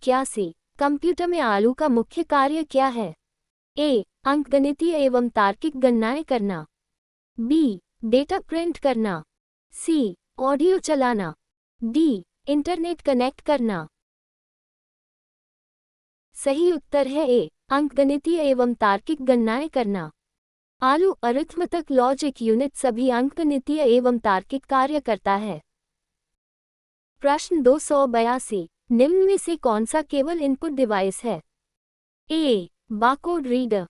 281 computer में आलू का मुख्य कार्य क्या है? ए. अंकगणितीय एवं तार्किक गणनाएं करना। बी. डेटा प्रिंट करना। सी. ऑडियो चलाना। डी. इंटरनेट कनेक्ट करना। सही उत्तर है ए. अंकगणितीय एवं तार्किक गणनाएं करना। आलू अरिथमेटिक लॉजिक यूनिट सभी अंकगणितीय एवं तार्किक कार्य करता है। प्रश्न 282 निम्न में से कौन सा केवल इनपुट डिवाइस है? A. Barcode reader.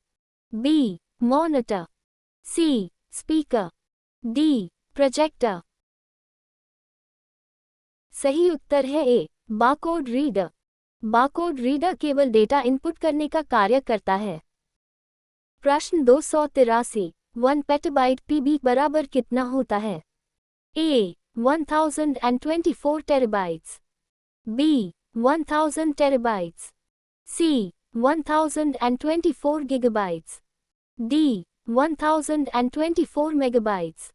B. Monitor. C. Speaker. D. Projector. सही उत्तर है A. Barcode reader. Barcode reader केवल डेटा इनपुट करने का कार्य करता है। प्रश्न 283 1 पेटाबाइट पीबी बराबर कितना होता है? ए. 1024 टेराबाइट्स। बी. 1000 टेराबाइट्स। सी. 1024 गीगाबाइट्स। डी. 1024 मेगाबाइट्स।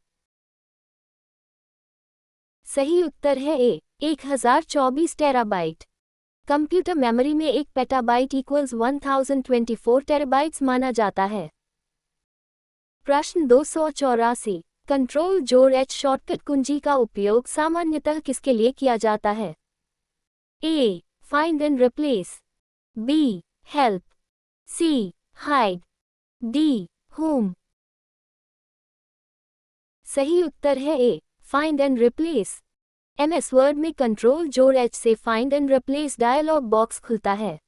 सही उत्तर है ए. 1024 टेराबाइट। कंप्यूटर मेमोरी में एक पेटाबाइट इक्वल्स 1024 टेराबाइट्स माना जाता है। प्रश्न 284 कंट्रोल जोड़ एच शॉर्टकट कुंजी का उपयोग सामान्यतः किसके लिए किया जाता है? A. Find and replace. B. Help. C. Hide. D. Home. सही उत्तर है A. Find and replace. MS Word में कंट्रोल जोड़ एच से find and replace dialog box खुलता है।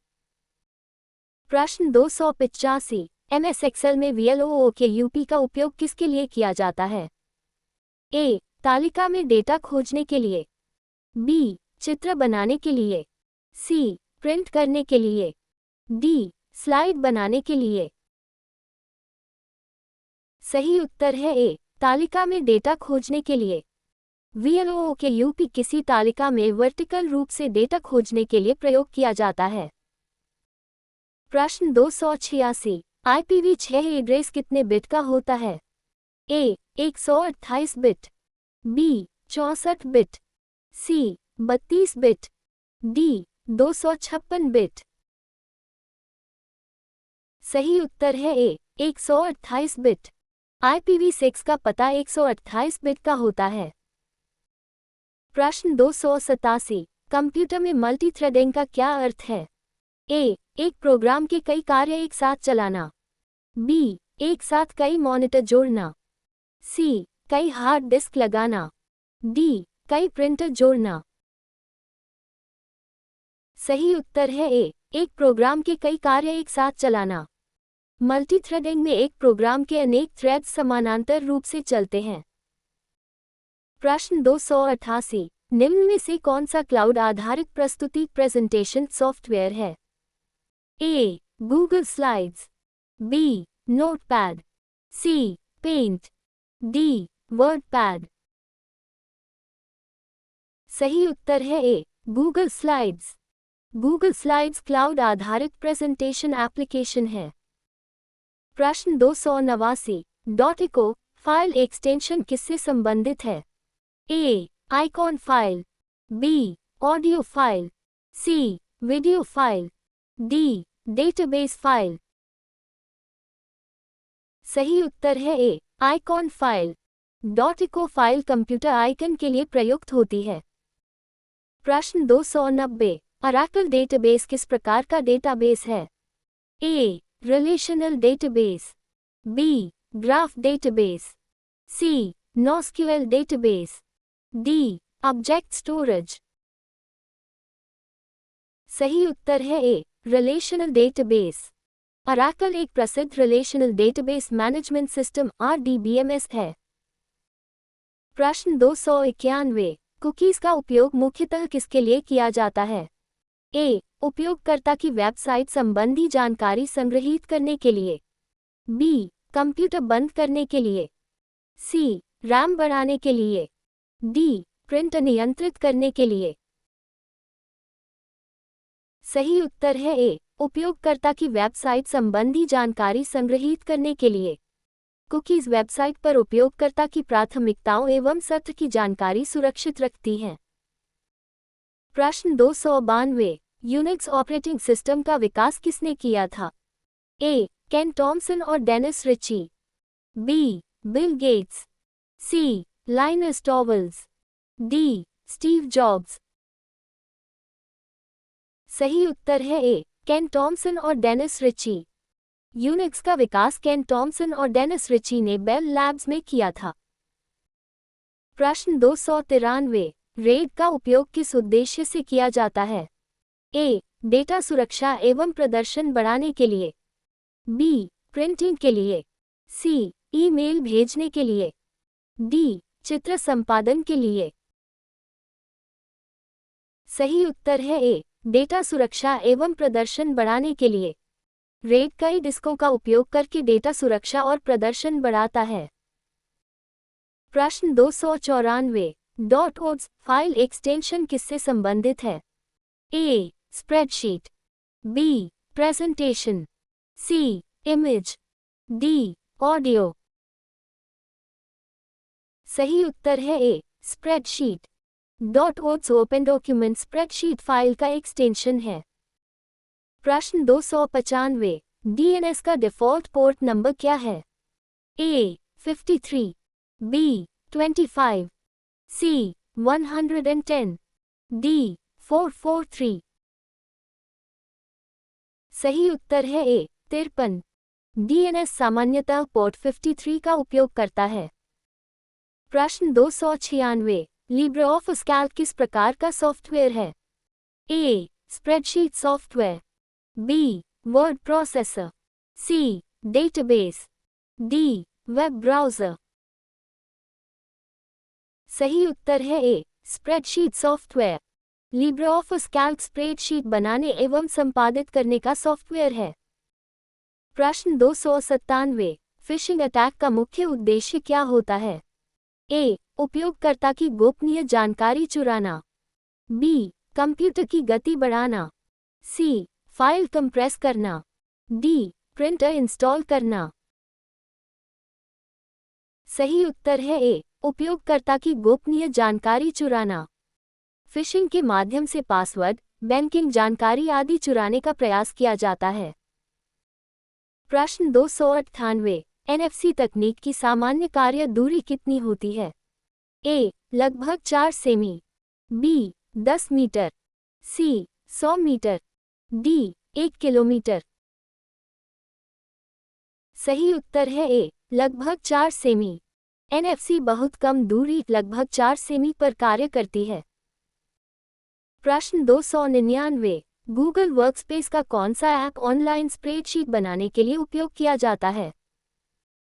प्रश्न 285 MS एक्सेल में VLOO के यूपी का उपयोग किसके लिए किया जाता है? ए. तालिका में डेटा खोजने के लिए। बी. चित्र बनाने के लिए। सी. प्रिंट करने के लिए। डी. स्लाइड बनाने के लिए। सही उत्तर है ए. तालिका में डेटा खोजने के लिए। VLOO के यूपी किसी तालिका में वर्टिकल रूप से डेटा खोजने के लिए प्रयोग किया जाता है। प्रश्न 286 IPv6 एड्रेस कितने बिट का होता है? ए. 128 बिट। बी. 64 बिट। सी. 32 बिट। डी. 256 बिट। सही उत्तर है ए. 128 बिट। IPv6 का पता 128 बिट का होता है। प्रश्न 287 कंप्यूटर में मल्टीथ्रेडिंग का क्या अर्थ है? ए. एक प्रोग्राम के कई कार्य एक साथ चलाना। बी. एक साथ कई मॉनिटर जोड़ना। सी. कई हार्ड डिस्क लगाना। डी. कई प्रिंटर जोड़ना। सही उत्तर है ए. एक प्रोग्राम के कई कार्य एक साथ चलाना। मल्टीथ्रेडिंग में एक प्रोग्राम के अनेक थ्रेड्स समानांतर रूप से चलते हैं। प्रश्न 288 निम्न में से कौन सा क्लाउड आधारित प्रस्तुति प्रेजेंटेशन सॉफ्टवेयर है? A. Google Slides. B. Notepad. C. Paint. D. WordPad. सही उत्तर है A. Google Slides. Google Slides cloud आधारित प्रेजेंटेशन एप्लीकेशन है। प्रश्न 289 .echo फाइल एक्सटेंशन किससे संबंधित है? A. Icon file. B. Audio file. C. Video file. D. Database file. सही उत्तर है A. Icon file. .echo file computer icon के लिए प्रयुक्त होती है। प्रश्न 290 ओरेकल डेटाबेस किस प्रकार का डेटाबेस है? A. Relational database. B. Graph database. C. NoSQL database. D. Object storage. सही उत्तर है ए. Relational database. ओरेकल एक प्रसिद्ध relational database management system RDBMS है। प्रश्न 291 कुकीज का उपयोग मुख्यतः किसके लिए किया जाता है? ए. उपयोगकर्ता की वेबसाइट संबंधी जानकारी संग्रहीत करने के लिए। बी. कंप्यूटर बंद करने के लिए। सी. रैम बढ़ाने के लिए। डी. प्रिंटर नियंत्रित करने के लिए। सही उत्तर है ए. उपयोगकर्ता की वेबसाइट संबंधी जानकारी संग्रहीत करने के लिए। कुकीज वेबसाइट पर उपयोगकर्ता की प्राथमिकताओं एवं सत्र की जानकारी सुरक्षित रखती हैं। प्रश्न 292 यूनिक्स ऑपरेटिंग सिस्टम का विकास किसने किया था? ए. केन टॉमसन और Dennis Ritchie, B. Bill Gates, C. Linus Torvalds, D. Steve Jobs. सही उत्तर है ए. केन टॉमसन और डेनिस रिची। यूनिक्स का विकास केन टॉमसन और डेनिस रिची ने बेल लैब्स में किया था। प्रश्न 293, रेड का उपयोग किस उद्देश्य से किया जाता है? ए. डेटा सुरक्षा एवं प्रदर्शन बढ़ाने के लिए, बी. प्रिंटिंग के लिए, सी. ईमेल भेजने के लिए, डी. चित्र संपादन के लिए। सही उत्तर है ए. डेटा सुरक्षा एवं प्रदर्शन बढ़ाने के लिए। रेड कई डिस्कों का उपयोग करके डेटा सुरक्षा और प्रदर्शन बढ़ाता है। प्रश्न 294, .ods फाइल एक्सटेंशन किससे संबंधित है? A. Spreadsheet, B. Presentation, C. Image, D. Audio. सही उत्तर है A. Spreadsheet. .ods open document spreadsheet file का एक्सटेंशन है। प्रश्न 295, डीएनएस का डिफ़ॉल्ट पोर्ट नंबर क्या है? ए. 53, बी. 25, सी. 110, डी. 443। सही उत्तर है ए. 53। डीएनएस सामान्यतः पोर्ट 53 का उपयोग करता है। प्रश्न 296, लिब्रेऑफिस कैल्क किस प्रकार का सॉफ्टवेयर है? A. Spreadsheet software, B. Word processor, C. Database, D. Web browser. सही उत्तर है A. Spreadsheet software. LibreOffice Calc spreadsheet बनाने एवं संपादित करने का सॉफ्टवेयर है। प्रश्न 297, फिशिंग अटैक का मुख्य उद्देश्य क्या होता है? ए. उपयोगकर्ता की गोपनीय जानकारी चुराना, बी. कंप्यूटर की गति बढ़ाना, सी. फाइल कंप्रेस करना, डी. प्रिंटर इंस्टॉल करना। सही उत्तर है ए. उपयोगकर्ता की गोपनीय जानकारी चुराना। फिशिंग के माध्यम से पासवर्ड, बैंकिंग जानकारी आदि चुराने का प्रयास किया जाता है। प्रश्न 298, एनएफसी तकनीक की सामान्य कार्य दूरी कितनी होती है? ए. लगभग 4 सेमी, बी. 10 मीटर, सी. 100 मीटर, डी. 1 किलोमीटर। सही उत्तर है ए. लगभग 4 सेमी। एनएफसी बहुत कम दूरी लगभग 4 सेमी पर कार्य करती है। प्रश्न 299, गूगल वर्कस्पेस का कौन सा ऐप ऑनलाइन स्प्रेडशीट बनाने के लिए उपयोग किया जाता है?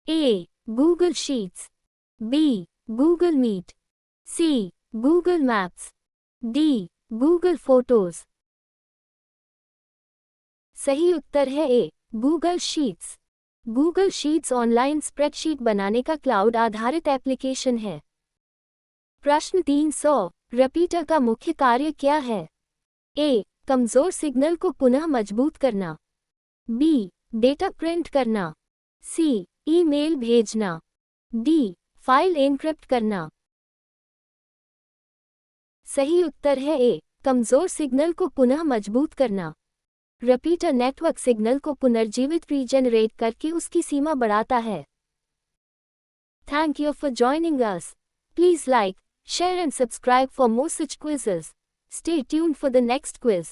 A. Google Sheets, B. Google Meet, C. Google Maps, D. Google Photos. सही उत्तर है A. Google Sheets. Google Sheets online spreadsheet बनाने का क्लाउड आधारित एप्लीकेशन है। प्रश्न 300, रिपीटर का मुख्य कार्य क्या है? ए. कमजोर सिग्नल को पुनः मजबूत करना, बी. डेटा प्रिंट करना, सी. ईमेल भेजना, डी. फाइल एन्क्रिप्ट करना। सही उत्तर है ए. कमजोर सिग्नल को पुनः मजबूत करना। रिपीटर नेटवर्क सिग्नल को पुनर्जीवित रीजेनरेट करके उसकी सीमा बढ़ाता है। Thank you for joining us. Please like, share and subscribe for more such quizzes. Stay tuned for the next quiz.